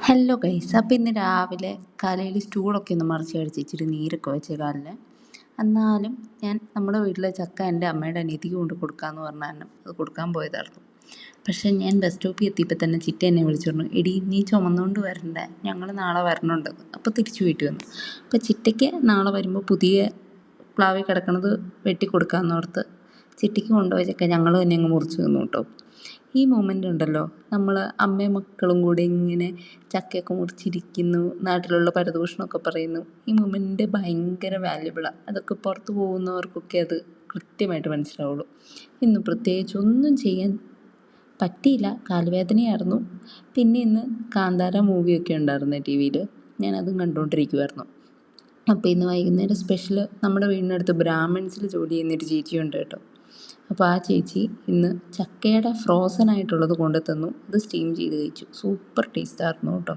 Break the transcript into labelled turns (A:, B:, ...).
A: Hello guys, അപ്പോൾ ഇന്ന് രാവിലെ കാലയിൽ സ്റ്റൂളൊക്കെ ഒന്ന് മറിച്ച് കഴിച്ച് ഇച്ചിരി നീരൊക്കെ വെച്ച് കാലിൽ. എന്നാലും ഞാൻ നമ്മുടെ വീട്ടിലെ ചക്ക എൻ്റെ അമ്മയുടെ അനിയത്തിക്ക് കൊണ്ട് കൊടുക്കാമെന്ന് പറഞ്ഞാൽ അത് കൊടുക്കാൻ പോയതായിരുന്നു. പക്ഷേ ഞാൻ ബസ് സ്റ്റോപ്പിൽ എത്തിയപ്പോൾ തന്നെ ചിറ്റ എന്നെ വിളിച്ചു പറഞ്ഞു, എടി നീ ചുമന്നുകൊണ്ട് വരണ്ടേ, ഞങ്ങൾ നാളെ വരണുണ്ടെന്ന്. അപ്പോൾ തിരിച്ചു വീട്ടിൽ വന്നു. അപ്പോൾ ചിറ്റയ്ക്ക് നാളെ വരുമ്പോൾ പുതിയ പ്ലാവിൽ കിടക്കണത് വെട്ടി കൊടുക്കാമെന്നോർത്ത് ചിറ്റയ്ക്ക് കൊണ്ടുപോയ ചക്ക ഞങ്ങൾ തന്നെ അങ്ങ് മുറിച്ച് തിന്നു കേട്ടോ. ഈ മൊമെൻ്റ് ഉണ്ടല്ലോ, നമ്മൾ അമ്മയും മക്കളും കൂടി ഇങ്ങനെ ചക്കയൊക്കെ മുറിച്ചിരിക്കുന്നു, നാട്ടിലുള്ള പരദൂഷണമൊക്കെ പറയുന്നു. ഈ മൊമെൻ്റ് ഭയങ്കര വാല്യുബിളാണ്. അതൊക്കെ പുറത്ത് പോകുന്നവർക്കൊക്കെ അത് കൃത്യമായിട്ട് മനസ്സിലാവുള്ളൂ. ഇന്ന് പ്രത്യേകിച്ച് ഒന്നും ചെയ്യാൻ പറ്റിയില്ല, കാലുവേദനയായിരുന്നു. പിന്നെ ഇന്ന് കാന്താര മൂവിയൊക്കെ ഉണ്ടായിരുന്നു ടി വിയിൽ, ഞാനതും കണ്ടുകൊണ്ടിരിക്കുമായിരുന്നു. അപ്പോൾ ഇന്ന് വൈകുന്നേരം സ്പെഷ്യൽ നമ്മുടെ വീടിനടുത്ത് ബ്രാഹ്മിൺസിൽ ജോലി ചെയ്യുന്നൊരു ചേച്ചിയുണ്ട് കേട്ടോ. അപ്പോൾ ആ ചേച്ചി ഇന്ന് ചക്കയുടെ ഫ്രോസൺ ആയിട്ടുള്ളത് കൊണ്ടു തന്നു. അത് സ്റ്റീം ചെയ്ത് കഴിച്ചു. സൂപ്പർ ടേസ്റ്റായിരുന്നു കേട്ടോ.